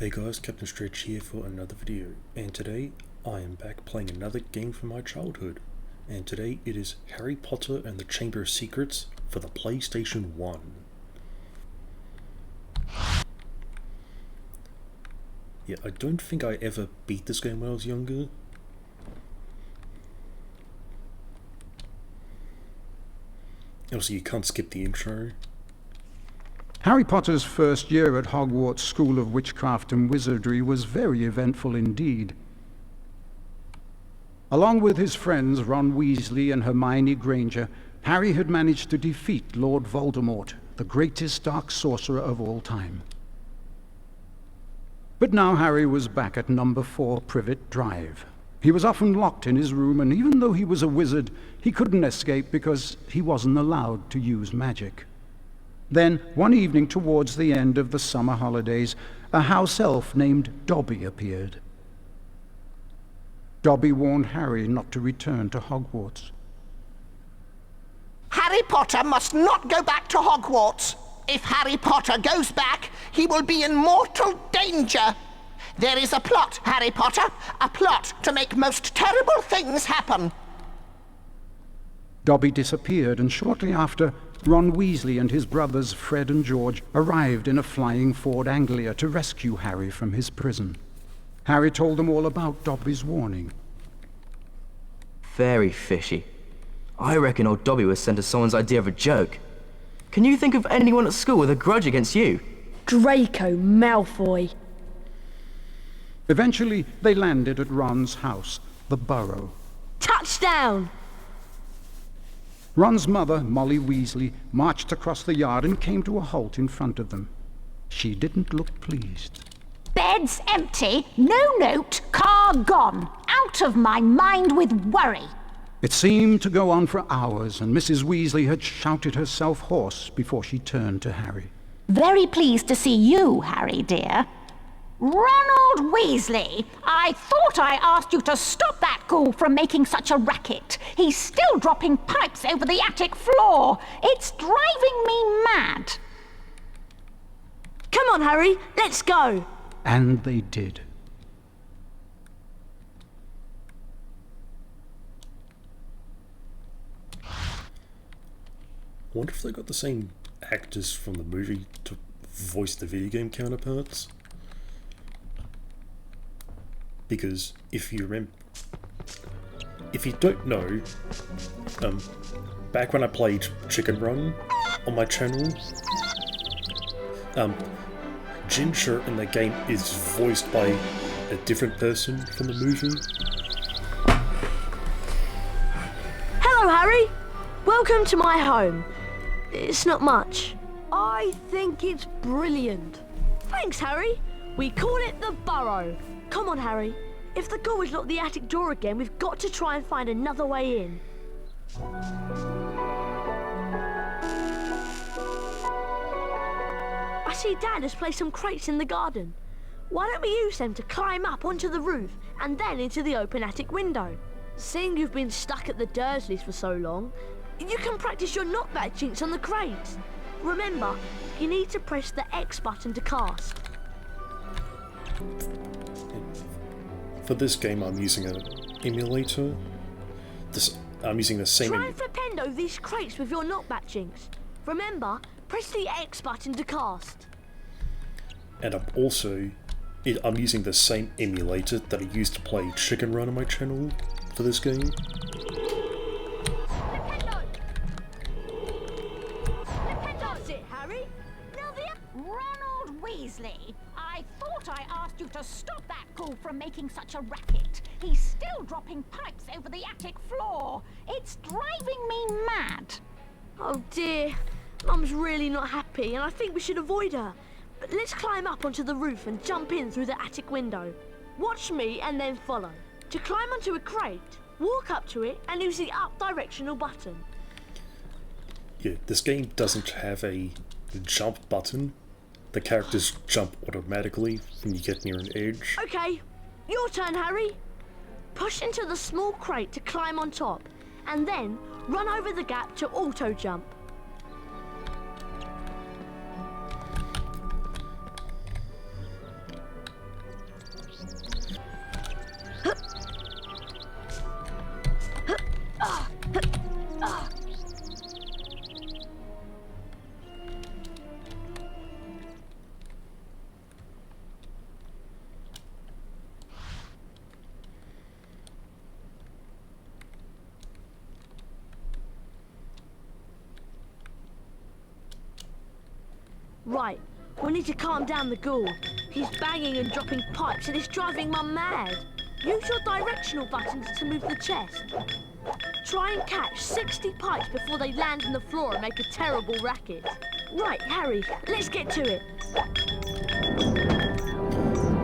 Hey guys, Captain Stretch here for another video, and today I am back playing another game from my childhood, and today it is Harry Potter and the Chamber of Secrets for the PlayStation 1. Yeah, I don't think I ever beat this game when I was younger. Also, you can't skip the intro. Harry Potter's first year at Hogwarts School of Witchcraft and Wizardry was very eventful indeed. Along with his friends Ron Weasley and Hermione Granger, Harry had managed to defeat Lord Voldemort, the greatest dark sorcerer of all time. But now Harry was back at number 4 Privet Drive. He was often locked in his room, and even though he was a wizard, he couldn't escape because he wasn't allowed to use magic. Then, one evening towards the end of the summer holidays, a house elf named Dobby appeared. Dobby warned Harry not to return to Hogwarts. Harry Potter must not go back to Hogwarts. If Harry Potter goes back, he will be in mortal danger. There is a plot, Harry Potter, a plot to make most terrible things happen. Dobby disappeared, and shortly after, Ron Weasley and his brothers Fred and George arrived in a flying Ford Anglia to rescue Harry from his prison. Harry told them all about Dobby's warning. Very fishy. I reckon old Dobby was sent as someone's idea of a joke. Can you think of anyone at school with a grudge against you? Draco Malfoy. Eventually, they landed at Ron's house, the Burrow. Touchdown! Ron's mother, Molly Weasley, marched across the yard and came to a halt in front of them. She didn't look pleased. Bed's empty, no note, car gone. Out of my mind with worry. It seemed to go on for hours, and Mrs. Weasley had shouted herself hoarse before she turned to Harry. Very pleased to see you, Harry dear. Ronald Weasley, I thought I asked you to stop that ghoul from making such a racket. He's still dropping pipes over the attic floor. It's driving me mad. Come on, Harry, let's go. And they did. I wonder if they got the same actors from the movie to voice the video game counterparts. Because if you don't know, back when I played Chicken Run on my channel, Ginger in the game is voiced by a different person from the movie. Hello, Harry. Welcome to my home. It's not much. I think it's brilliant. Thanks, Harry. We call it the Burrow. Come on, Harry. If the ghoul has locked the attic door again, we've got to try and find another way in. I see Dad has placed some crates in the garden. Why don't we use them to climb up onto the roof and then into the open attic window? Seeing you've been stuck at the Dursleys for so long, you can practice your knockback jinx on the crates. Remember, you need to press the X button to cast. For this game, I'm using an emulator. I'm using the same. Try and flipendo these crates with your knockback jinx. Remember, press the X button to cast. And I'm using the same emulator that I used to play Chicken Run on my channel for this game. That's it, Harry. Now Ronald Weasley, I thought I asked you to stop that ghoul from making such a racket. He's still dropping pipes over the attic floor. It's driving me mad. Oh dear, Mum's really not happy and I think we should avoid her. But let's climb up onto the roof and jump in through the attic window. Watch me and then follow. To climb onto a crate, walk up to it and use the up directional button. Yeah, this game doesn't have a jump button. The characters jump automatically when you get near an edge. Okay, your turn, Harry. Push into the small crate to climb on top, and then run over the gap to auto jump. Right, we need to calm down the ghoul. He's banging and dropping pipes and it's driving Mum mad. Use your directional buttons to move the chest. Try and catch 60 pipes before they land on the floor and make a terrible racket. Right, Harry, let's get to it.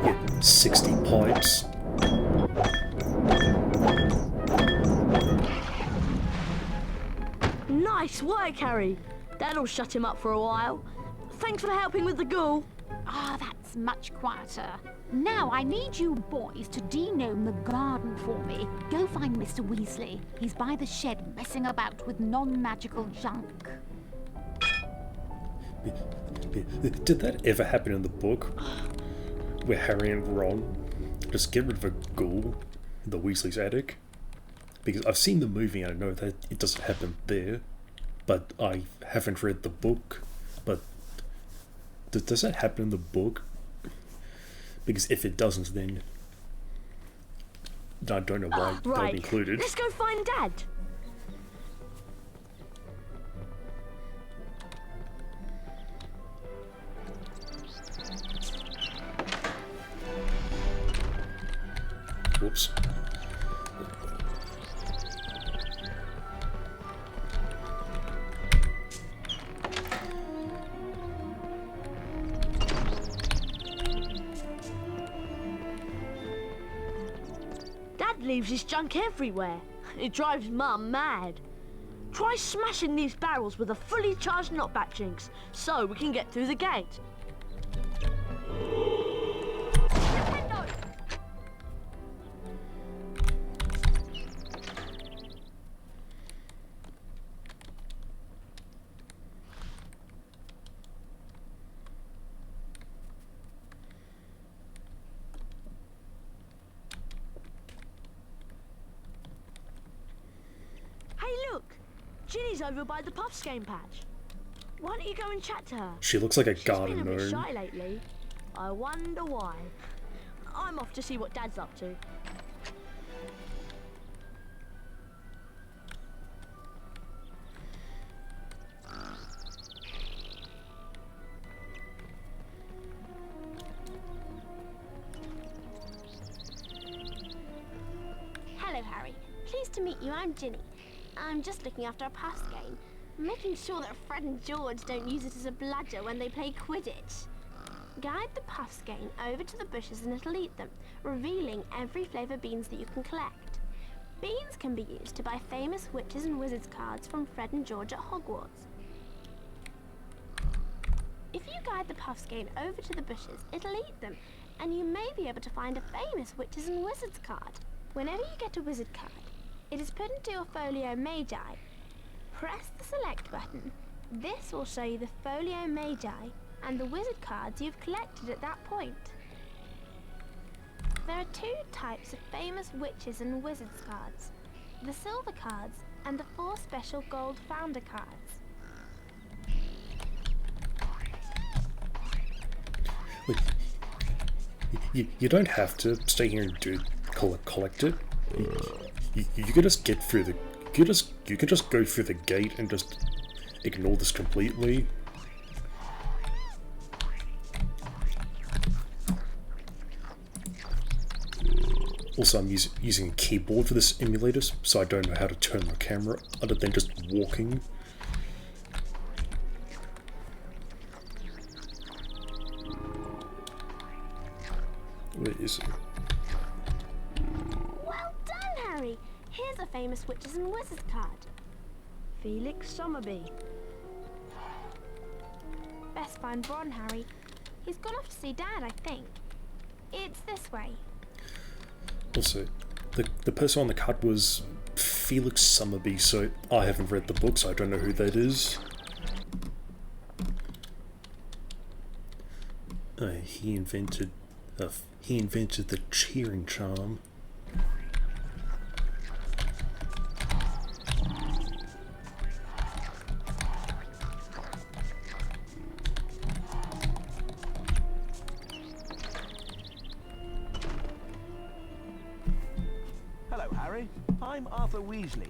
Yeah, 60 pipes. Nice work, Harry. That'll shut him up for a while. Thanks for helping with the ghoul. Ah, that's much quieter. Now I need you boys to de-gnome the garden for me. Go find Mr. Weasley. He's by the shed messing about with non-magical junk. Did that ever happen in the book? Where Harry and Ron just get rid of a ghoul in the Weasley's attic? Because I've seen the movie and I know that it doesn't happen there, but I haven't read the book. But does that happen in the book? Because if it doesn't, then I don't know why Right, they've included. let's go find Dad. Whoops. Dad leaves his junk everywhere. It drives Mum mad. Try smashing these barrels with a fully charged knockback jinx so we can get through the gate. Hey, look! Ginny's over by the Puffs game patch. Why don't you go and chat to her? She looks like a She's garden been a bit gnome. shy lately. I wonder why. I'm off to see what Dad's up to. Hello, Harry. Pleased to meet you. I'm Ginny. I'm just looking after a Puffs game, making sure that Fred and George don't use it as a bludger when they play Quidditch. Guide the Puffs game over to the bushes and it'll eat them, revealing every flavour beans that you can collect. Beans can be used to buy famous witches and wizards cards from Fred and George at Hogwarts. If you guide the Puffs game over to the bushes, it'll eat them, and you may be able to find a famous witches and wizards card. Whenever you get a wizard card, it is put into your folio magi. Press the select button. This will show you the folio magi and the wizard cards you've collected at that point. There are two types of famous witches and wizards cards: the silver cards and the 4 special gold founder cards. Wait, you don't have to stay here and collect it. You could just get through the. You could just go through the gate and just ignore this completely. Also, I'm using a keyboard for this emulator, so I don't know how to turn my camera other than just walking. Where is it? Well done, Harry! Here's a famous witches and wizards card. Felix Summerby. Best find Ron, Harry. He's gone off to see Dad, I think. It's this way. Also, the person on the card was Felix Summerby, so I haven't read the book, so I don't know who that is. He invented the cheering charm. Hello, Harry. I'm Arthur Weasley.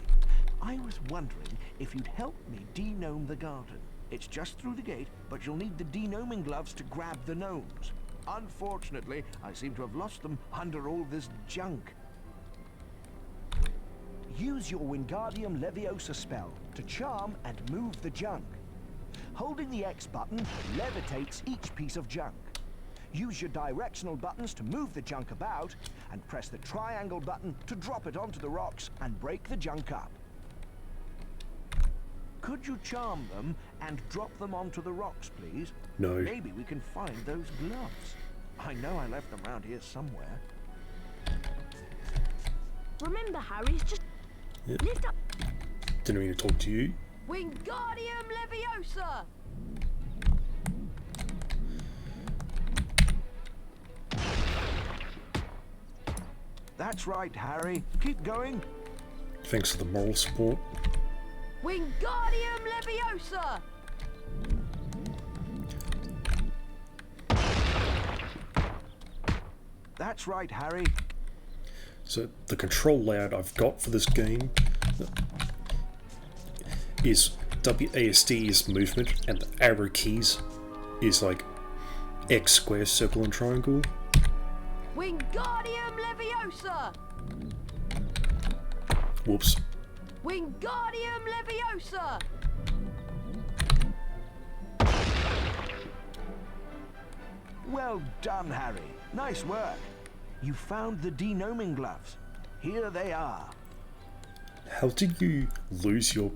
I was wondering if you'd help me de-gnome the garden. It's just through the gate, but you'll need the de-gnoming gloves to grab the gnomes. Unfortunately, I seem to have lost them under all this junk. Use your Wingardium Leviosa spell to charm and move the junk. Holding the X button levitates each piece of junk. Use your directional buttons to move the junk about, and press the triangle button to drop it onto the rocks and break the junk up. Could you charm them and drop them onto the rocks, please? No. Maybe we can find those gloves. I know I left them around here somewhere. Remember, Harry, just Yep. lift up Didn't mean to talk to you. Wingardium Leviosa! That's right, Harry. Keep going. Thanks for the moral support. Wingardium Leviosa! That's right, Harry. So the control layout I've got for this game is WASD is movement, and the arrow keys is like X, square, circle, and triangle. Wingardium Leviosa! Whoops. Wingardium Leviosa! Well done, Harry. Nice work. You found the de-gnoming gloves. Here they are. How did you lose your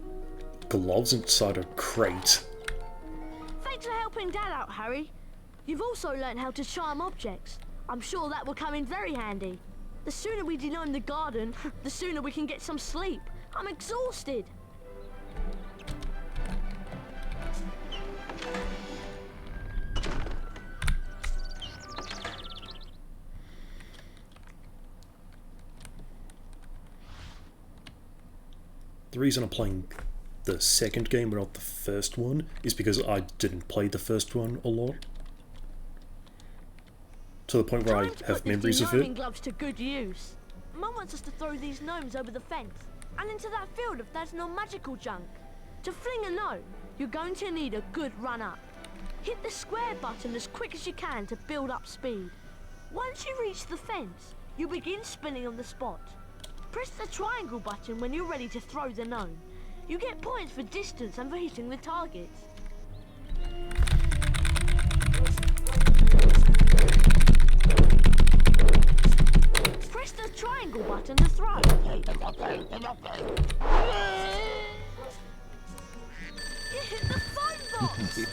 gloves inside a crate? Thanks for helping Dad out, Harry. You've also learned how to charm objects. I'm sure that will come in very handy. The sooner we de-gnome the garden, the sooner we can get some sleep. I'm exhausted. The reason I'm playing the second game but not the first one is because I didn't play the first one a lot. To the point where I have memories of de-gnoming it. gloves to good use. Mum wants us to throw these gnomes over the fence and into that field if there's no magical junk. To fling a gnome, you're going to need a good run up. Hit the square button as quick as you can to build up speed. Once you reach the fence, you begin spinning on the spot. Press the triangle button when you're ready to throw the gnome. You get points for distance and for hitting the targets. Press the triangle button to throw. You hit the phone box!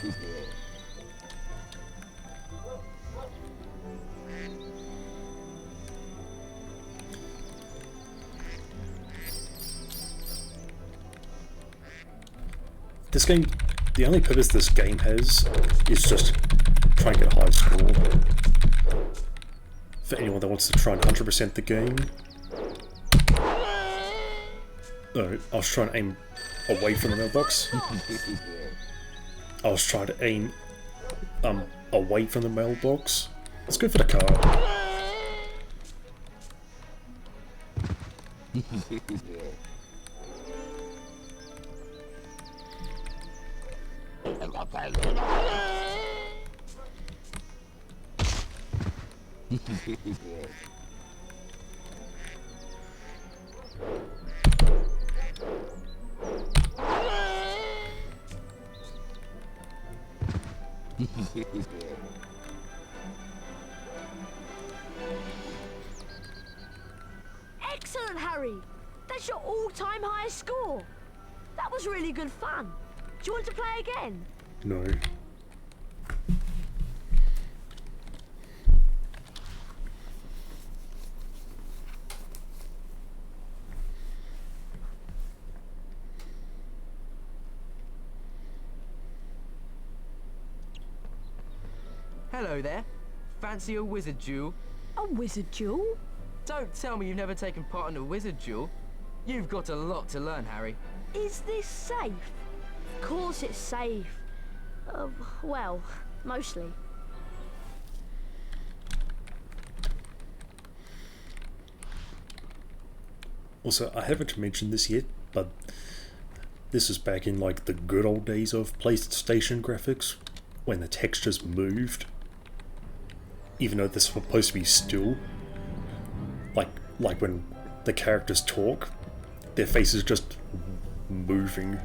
This game, the only purpose this game has is just try and get a high score. For anyone that wants to try and 100% the game. Oh, I was trying to aim away from the mailbox. I was trying to aim away from the mailbox. Let's go for the car. Excellent, Harry! That's your all-time highest score! That was really good fun. Do you want to play again? No. Hello there. Fancy a wizard duel? A wizard duel? Don't tell me you've never taken part in a wizard duel. You've got a lot to learn, Harry. Is this safe? Of course it's safe. Well, mostly. Also, I haven't mentioned this yet, but This is back in like the good old days of PlayStation graphics, when the textures moved. Even though they're supposed to be still. Like when the characters talk, their faces just moving.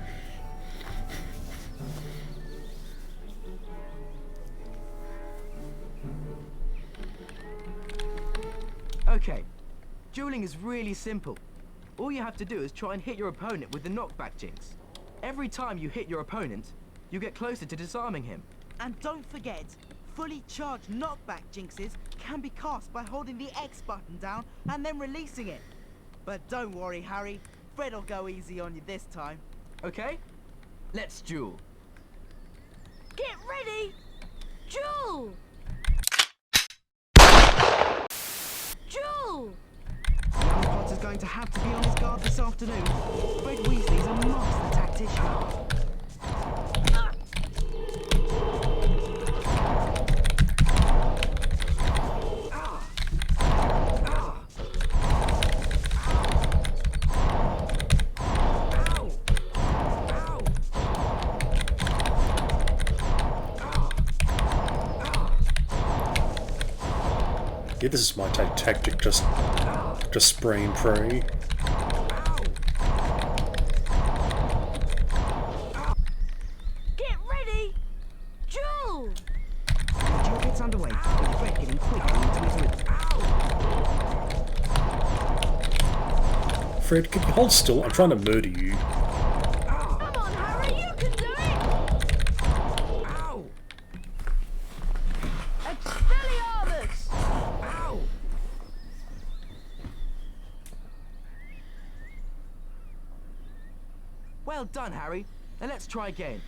Okay, dueling is really simple. All you have to do is try and hit your opponent with the knockback jinx. Every time you hit your opponent, you get closer to disarming him. And don't forget, fully charged knockback jinxes can be cast by holding the X button down and then releasing it. But don't worry, Harry. Fred'll go easy on you this time. Okay? Let's duel. Get ready! Duel! Duel! Young Potter's going to have to be on his guard this afternoon. Fred Weasley's a master tactician. Yeah, this is my tactic, just spray and pray. Get ready! Duel! The duel gets underway, with Fred getting quickly into his rhythm. Fred, can you hold still? I'm trying to murder you. Come on, Harry, you can do it! Ow! Expelliarmus! Ow! Well done, Harry. Now let's try again.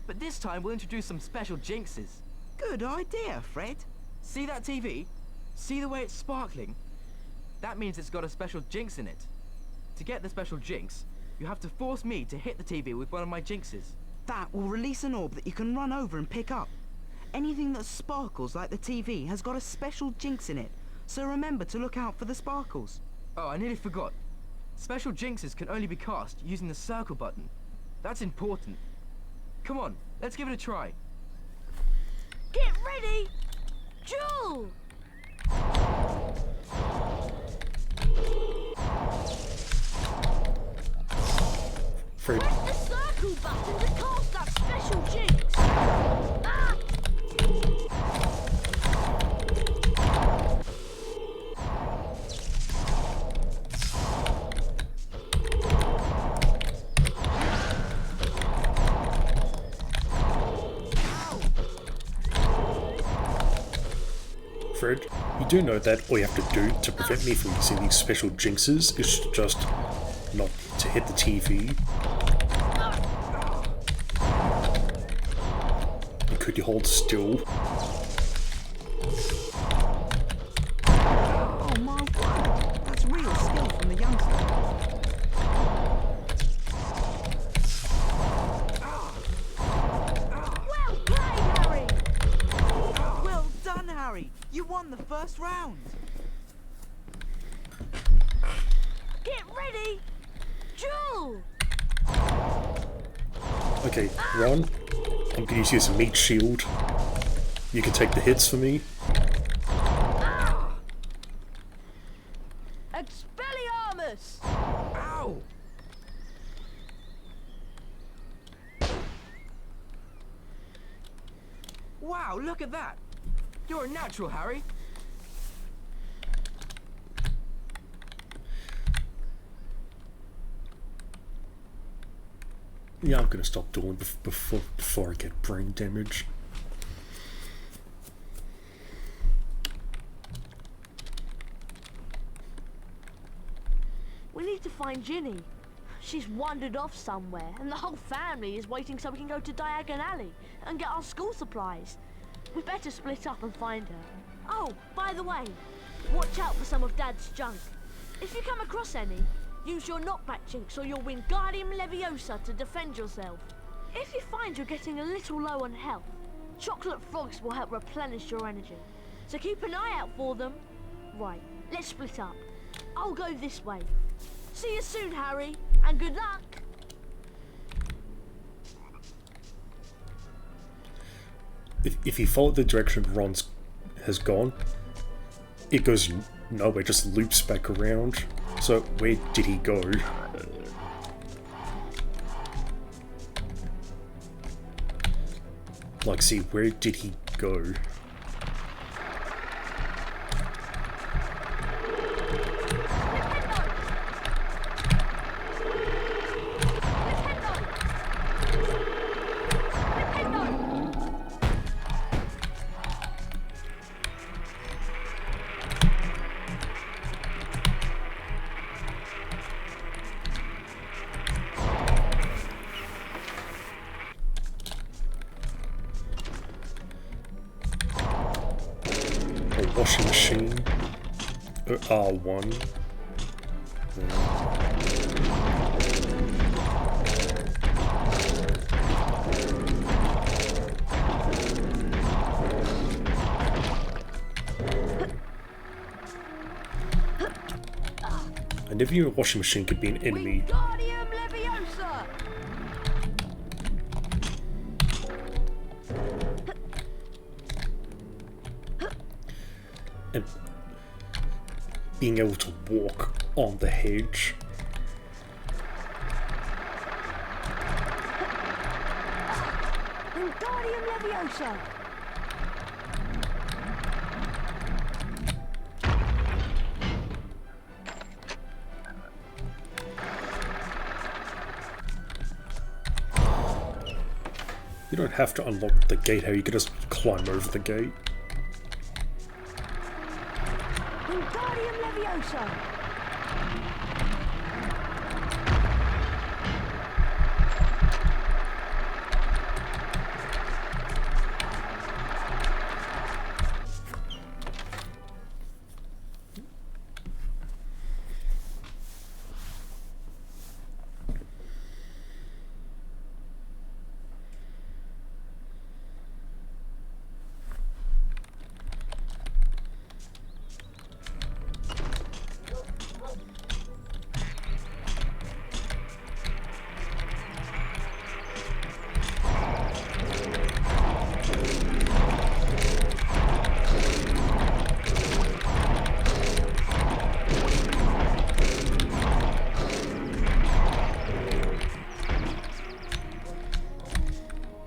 But this time we'll introduce some special jinxes. Good idea, Fred. See that TV? See the way it's sparkling? That means it's got a special jinx in it. To get the special jinx, you have to force me to hit the TV with one of my jinxes. That will release an orb that you can run over and pick up. Anything that sparkles like the TV has got a special jinx in it, so remember to look out for the sparkles. Oh, I nearly forgot. Special jinxes can only be cast using the circle button. That's important. Come on, let's give it a try. Get ready! Duel! Fred, Press the circle button to cast that special jinx! Ah! Fred, you do know that all you have to do to prevent me from using these special jinxes is just not to hit the TV. And could you hold still? Oh my word, that's real skill from the youngster. Well played, Harry! Well done, Harry. You won the first round. Get ready! Duel! Okay, Ron, I'm gonna use a meat shield. You can take the hits for me. Expelliarmus! Ow! Wow, look at that! You're a natural, Harry. Yeah, I'm gonna stop dueling before I get brain damage. We need to find Ginny. She's wandered off somewhere, and the whole family is waiting so we can go to Diagon Alley and get our school supplies. We better split up and find her. Oh, by the way, watch out for some of Dad's junk. If you come across any, use your knockback jinx or you'll win Guardium Leviosa to defend yourself. If you find you're getting a little low on health, chocolate frogs will help replenish your energy. So keep an eye out for them. Right, let's split up. I'll go this way. See you soon, Harry, and good luck. if you follow the direction Ron has gone, it goes nowhere, just loops back around. So where did he go? Like, see, where did he go? Washing machine. R1. I never knew a washing machine could be an enemy. And being able to walk on the hedge. Wingardium Leviosa! You don't have to unlock the gate here, you can just climb over the gate. Wingardium Leviosa!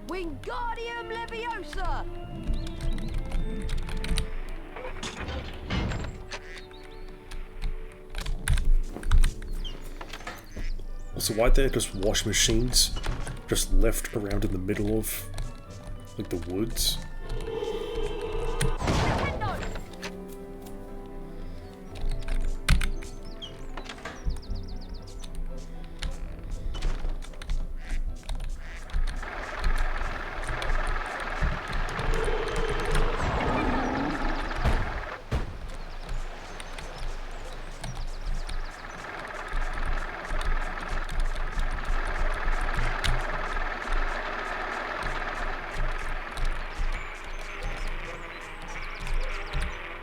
Wingardium Leviosa! Also, why there just wash machines just left around in the middle of, like, the woods?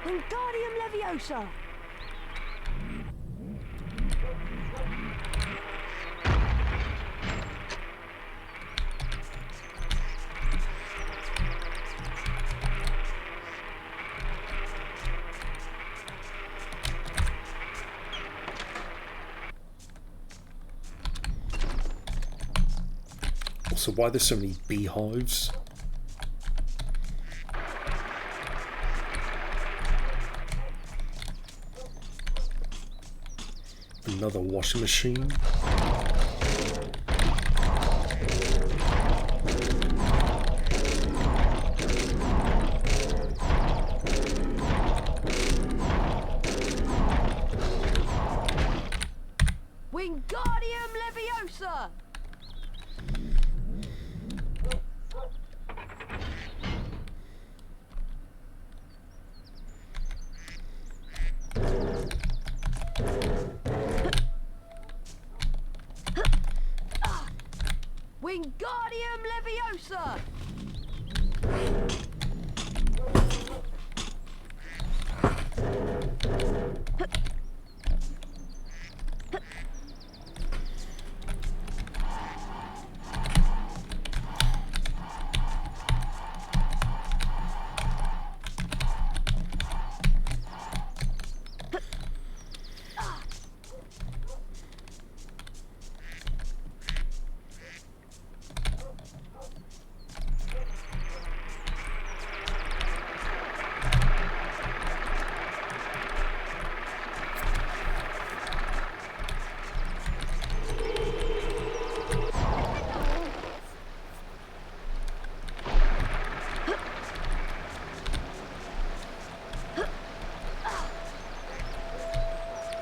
Wingardium Leviosa! Also, why there's so many beehives? Another washing machine. Wingardium Leviosa! Wingardium Leviosa!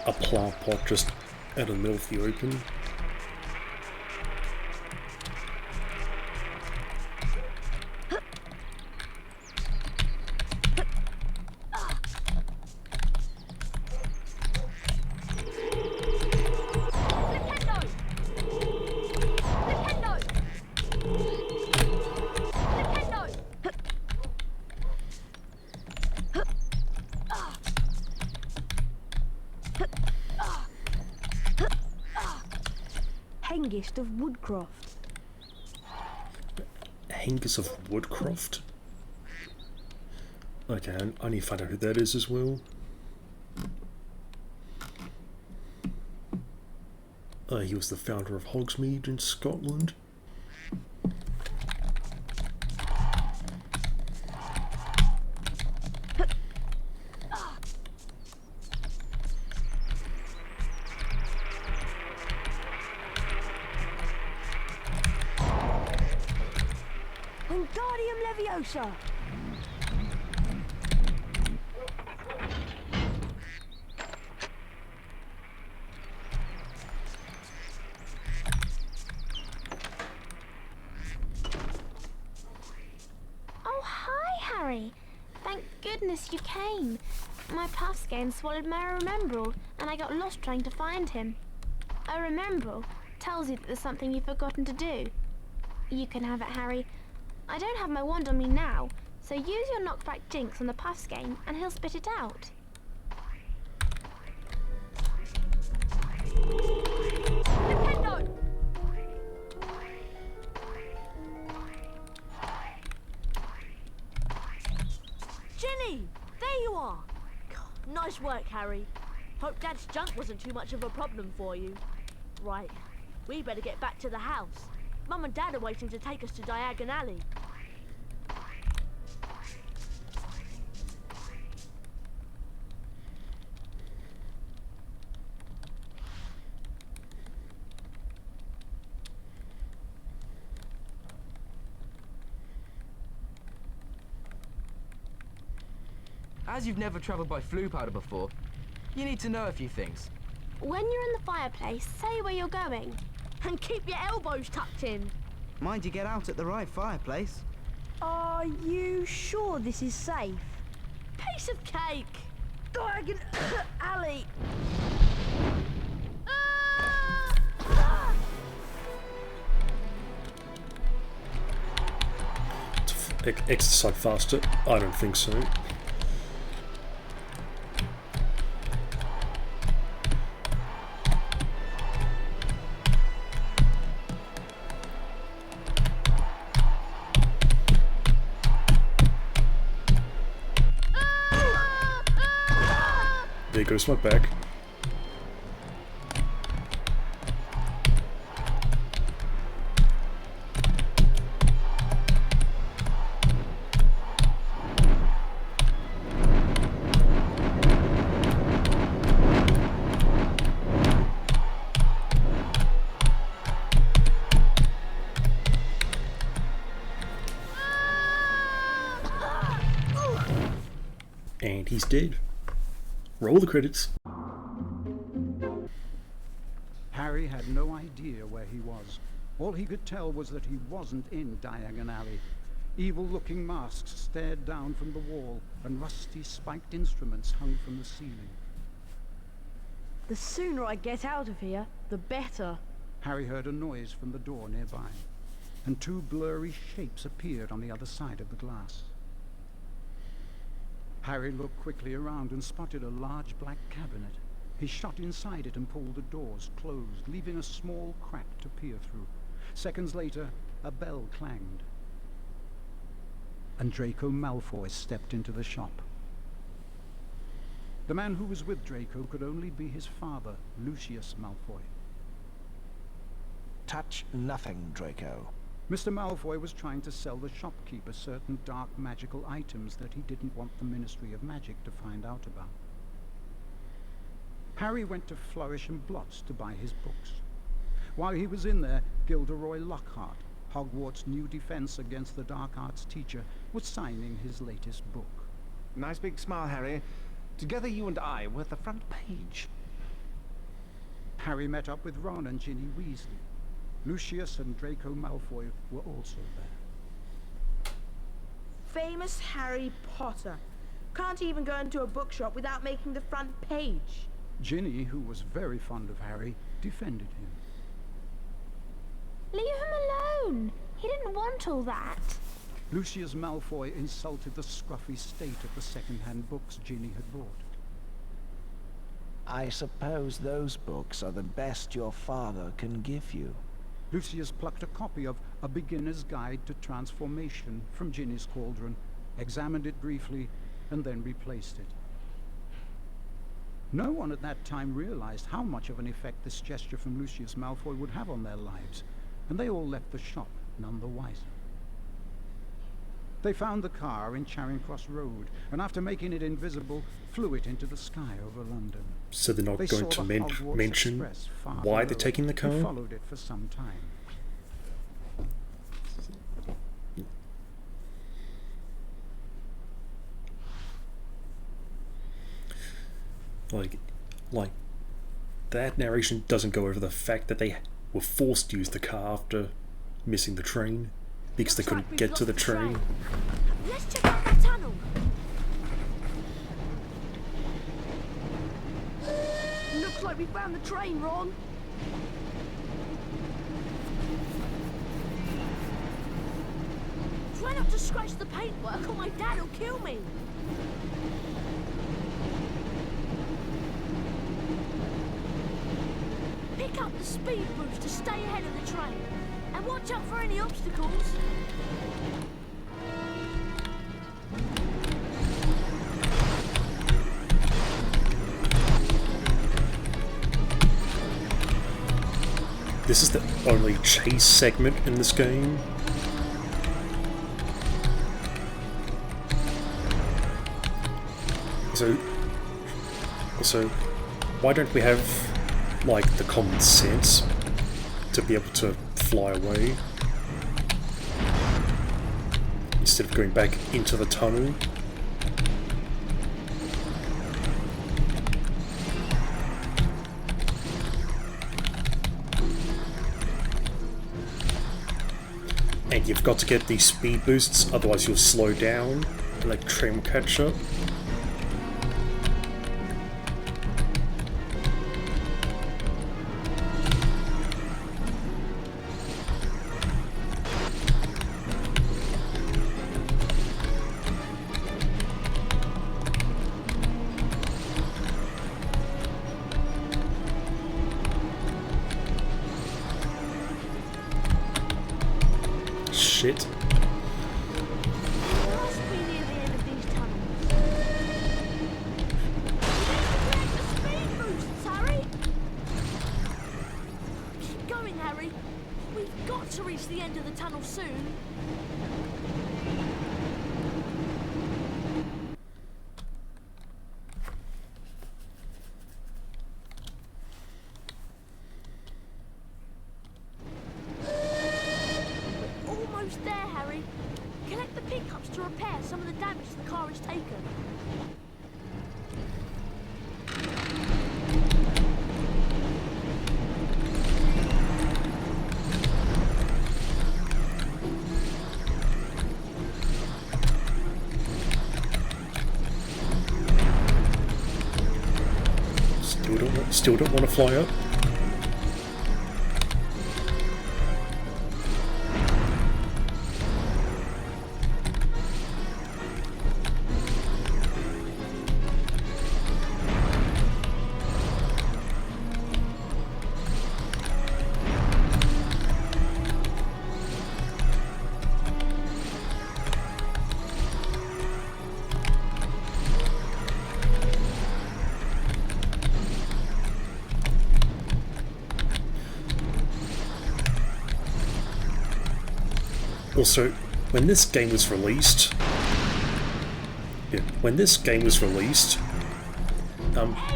a plant pot just out of the middle of the open. Hengist of Woodcroft. Hengist of Woodcroft? Okay, I need to find out who that is as well. He was the founder of Hogsmeade in Scotland. Wingardium Leviosa! Oh, hi, Harry. Thank goodness you came. My pass game swallowed my Remembrall, and I got lost trying to find him. A Remembrall tells you that there's something you've forgotten to do. You can have it, Harry. I don't have my wand on me now, so use your knockback jinx on the pass game, and he'll spit it out. Nintendo! Ginny! There you are! God, nice work, Harry. Hope Dad's junk wasn't too much of a problem for you. Right, we better get back to the house. Mum and Dad are waiting to take us to Diagon Alley. As you've never travelled by flue powder before, you need to know a few things. When you're in the fireplace, say where you're going. And keep your elbows tucked in. Mind you get out at the right fireplace. Are you sure this is safe? Piece of cake! Diagon Alley! Exercise faster? I don't think so. There goes my back. And he's dead. Roll the credits. Harry had no idea where he was. All he could tell was that he wasn't in Diagon Alley. Evil-looking masks stared down from the wall, and rusty spiked instruments hung from the ceiling. The sooner I get out of here, the better. Harry heard a noise from the door nearby, and two blurry shapes appeared on the other side of the glass. Harry looked quickly around and spotted a large black cabinet. He shot inside it and pulled the doors closed, leaving a small crack to peer through. Seconds later, a bell clanged, and Draco Malfoy stepped into the shop. The man who was with Draco could only be his father, Lucius Malfoy. Touch nothing, Draco. Mr. Malfoy was trying to sell the shopkeeper certain dark magical items that he didn't want the Ministry of Magic to find out about. Harry went to Flourish and Blots to buy his books. While he was in there, Gilderoy Lockhart, Hogwarts' new defense against the dark arts teacher, was signing his latest book. Nice big smile, Harry. Together you and I were at the front page. Harry met up with Ron and Ginny Weasley. Lucius and Draco Malfoy were also there. Famous Harry Potter. Can't even go into a bookshop without making the front page. Ginny, who was very fond of Harry, defended him. Leave him alone. He didn't want all that. Lucius Malfoy insulted the scruffy state of the second-hand books Ginny had bought. I suppose those books are the best your father can give you. Lucius plucked a copy of A Beginner's Guide to Transformation from Ginny's cauldron, examined it briefly, and then replaced it. No one at that time realized how much of an effect this gesture from Lucius Malfoy would have on their lives, and they all left the shop none the wiser. They found the car in Charing Cross Road, and after making it invisible, flew it into the sky over London. So they're not They going saw to the Hogwarts mention Express far why they're below taking the and car? followed it for some time. Like, that narration doesn't go over the fact that they were forced to use the car after missing the train because they couldn't get to the train. Let's check out the tunnel. Looks like we found the train, Ron. Try not to scratch the paintwork or my dad will kill me. Pick up the speed boost to stay ahead of the train. And watch out for any obstacles. This is the only chase segment in this game. So why don't we have, like, the common sense to be able to fly away instead of going back into the tunnel? And you've got to get these speed boosts, otherwise you'll slow down and the train will catch up. Shit. We must be near the end of these tunnels. The speed boosts, Harry! Keep going, Harry. We've got to reach the end of the tunnel soon. Almost there, Harry. Collect the pickups to repair some of the damage the car has taken. Still don't want to fly up. Also, when this game was released, the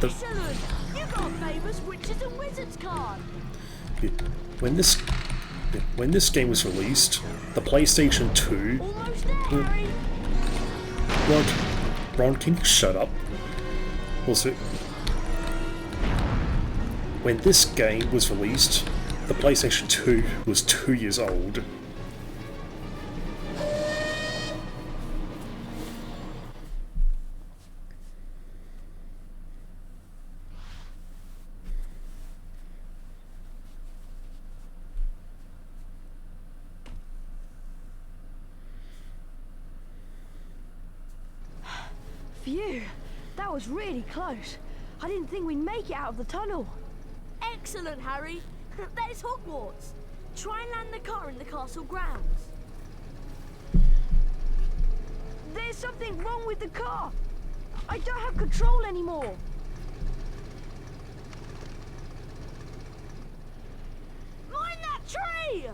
Excellent! You got a famous witches and wizards card. when this game was released, the PlayStation 2. Almost there, Harry. Ron, can you shut up? Also, When this game was released, the PlayStation 2 was 2 years old. Phew, that was really close. I didn't think we'd make it out of the tunnel. Excellent, Harry. There's Hogwarts. Try and land the car in the castle grounds. There's something wrong with the car. I don't have control anymore. Mind that tree!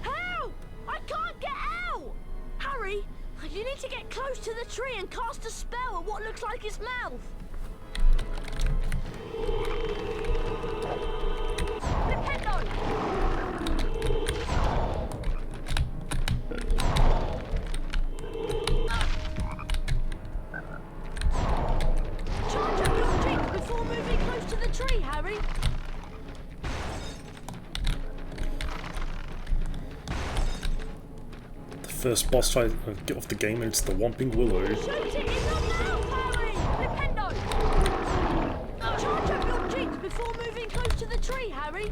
Help! I can't get out! Harry, you need to get close to the tree and cast a spell at what looks like its mouth. Charge up your drink before moving close to the tree, Harry. The first boss fight of the game, and it's the Whomping Willow. Shoot it in the mouth, Harry! Nintendo! Charge up your drinks before moving close to the tree, Harry.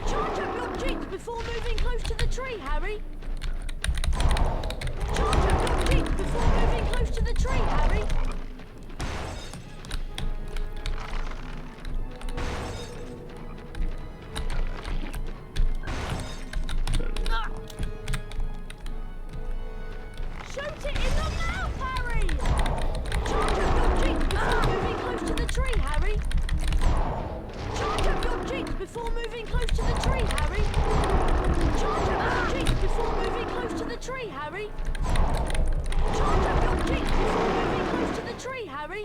Charge up your drinks before moving close to the tree, Harry. Charge up your drinks before moving close to the tree, Harry. Shoot it in the mouth, Harry! Charge up your drinks before moving close to the tree, Harry. Charge up your drinks before moving close to the tree, Harry. Charge up your drinks before moving close to the tree, Harry. Charge up your drinks before moving close to the tree, Harry.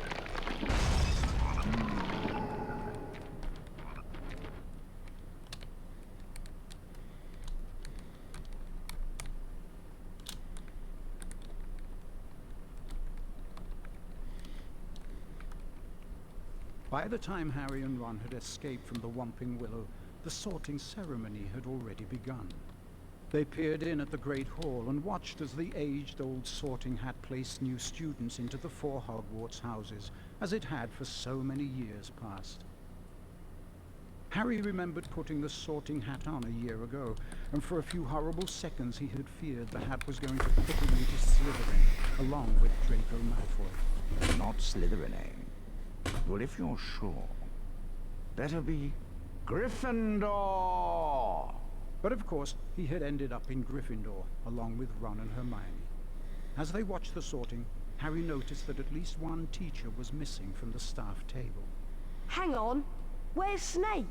By the time Harry and Ron had escaped from the Whomping Willow, the sorting ceremony had already begun. They peered in at the Great Hall and watched as the aged-old sorting hat placed new students into the 4 Hogwarts houses, as it had for so many years past. Harry remembered putting the sorting hat on a year ago, and for a few horrible seconds he had feared the hat was going to put him into Slytherin, along with Draco Malfoy. Not Slytherin, eh? Well, if you're sure, better be Gryffindor! But of course, he had ended up in Gryffindor, along with Ron and Hermione. As they watched the sorting, Harry noticed that at least one teacher was missing from the staff table. Hang on, where's Snape?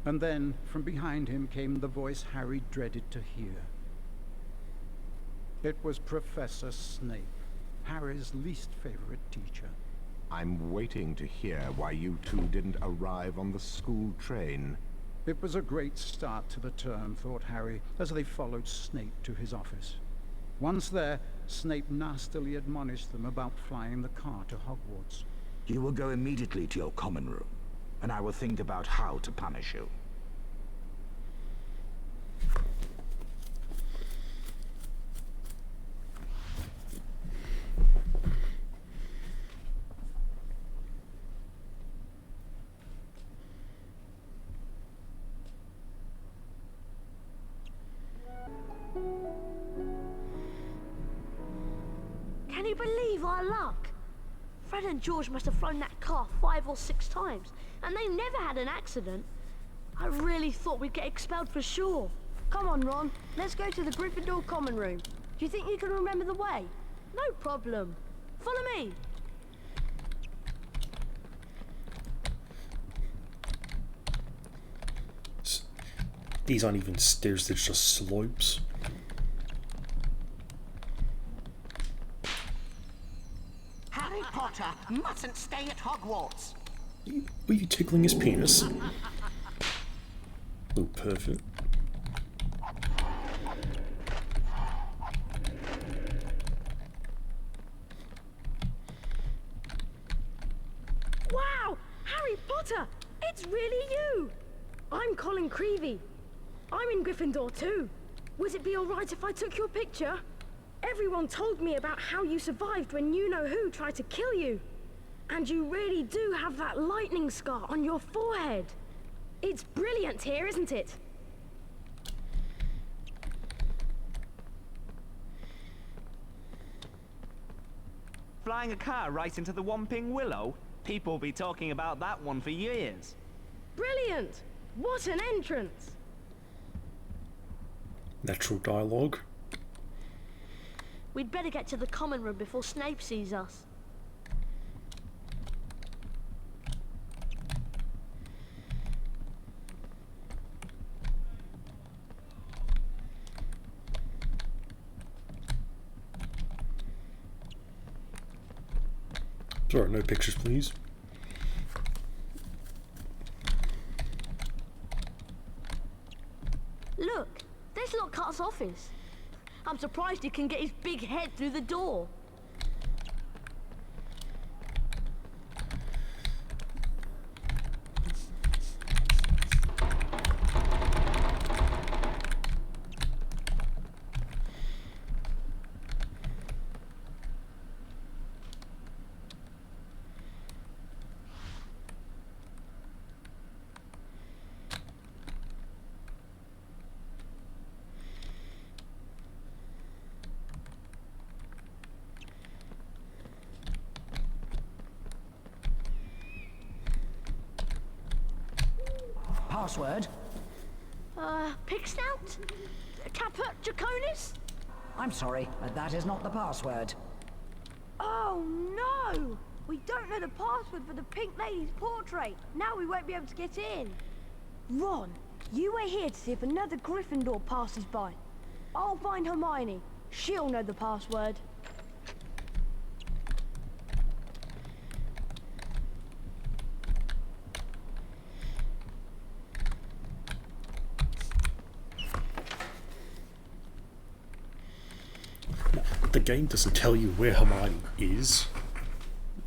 And then, from behind him came the voice Harry dreaded to hear. It was Professor Snape, Harry's least favorite teacher. I'm waiting to hear why you two didn't arrive on the school train. It was a great start to the term, thought Harry, as they followed Snape to his office. Once there, Snape nastily admonished them about flying the car to Hogwarts. You will go immediately to your common room, and I will think about how to punish you. Can you believe our luck? Fred and George must have flown that car 5 or 6 times, and they never had an accident. I really thought we'd get expelled for sure. Come on, Ron. Let's go to the Gryffindor common room. Do you think you can remember the way? No problem. Follow me. These aren't even stairs, they're just slopes. Harry Potter mustn't stay at Hogwarts. Were you tickling his penis? Oh, perfect. It's really you! I'm Colin Creevy. I'm in Gryffindor too. Would it be alright if I took your picture? Everyone told me about how you survived when you-know-who tried to kill you. And you really do have that lightning scar on your forehead. It's brilliant here, isn't it? Flying a car right into the Whomping Willow? People will be talking about that one for years. Brilliant! What an entrance! Natural dialogue. We'd better get to the common room before Snape sees us. Sorry, no pictures, please. Look, there's Lockhart's office. I'm surprised he can get his big head through the door. Password? Pig snout? Caput Draconis? I'm sorry, but that is not the password. Oh no! We don't know the password for the Pink Lady's portrait. Now we won't be able to get in. Ron, you wait here to see if another Gryffindor passes by. I'll find Hermione. She'll know the password. The game doesn't tell you where Hermione is,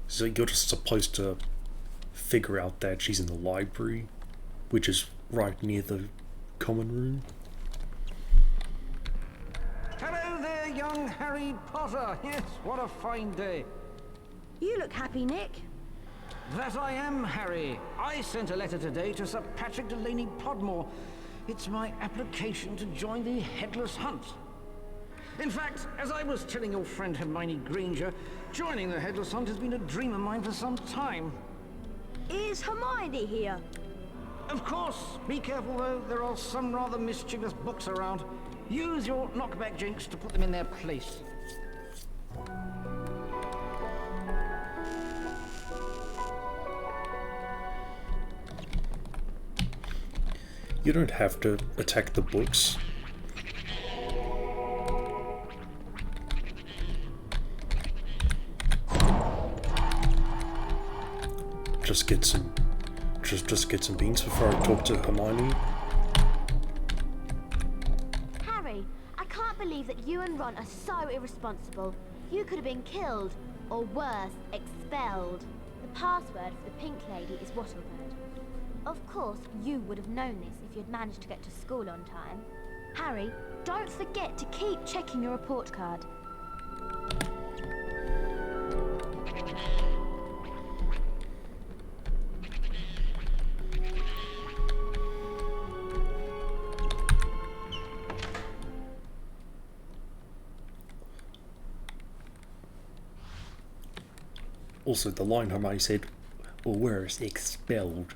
so you're just supposed to figure out that she's in the library, which is right near the common room. Hello there, young Harry Potter. Yes, what a fine day. You look happy, Nick. That I am, Harry. I sent a letter today to Sir Patrick Delaney Podmore. It's my application to join the Headless Hunt. In fact, as I was telling your friend Hermione Granger, joining the Headless Hunt has been a dream of mine for some time. Is Hermione here? Of course. Be careful, though. There are some rather mischievous books around. Use your knockback jinx to put them in their place. You don't have to attack the books. Just get some beans before I talk to Hermione. Harry, I can't believe that you and Ron are so irresponsible. You could have been killed, or worse, expelled. The password for the Pink Lady is Wattlebird. Of course, you would have known this if you'd managed to get to school on time. Harry, don't forget to keep checking your report card. Also, the line Hermione said, or worse, expelled,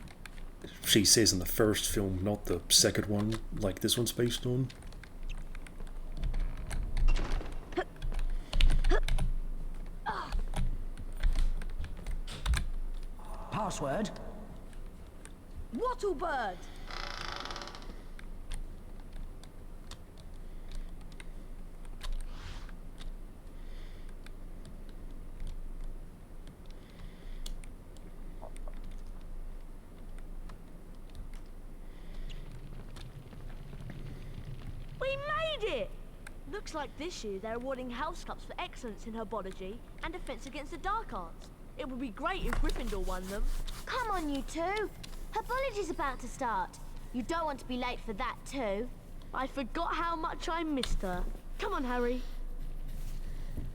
she says in the first film, not the second one, like this one's based on. Password? Wattlebird! It! Looks like this year they're awarding house cups for excellence in herbology and defense against the dark arts. It would be great if Gryffindor won them. Come on, you two. Her bullet is about to start. You don't want to be late for that too. I forgot how much I missed her. Come on, Harry.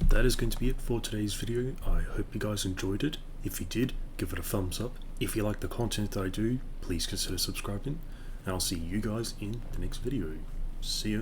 That is going to be it for today's video. I hope you guys enjoyed it. If you did, give it a thumbs up. If you like the content that I do, please consider subscribing. And I'll see you guys in the next video. See ya.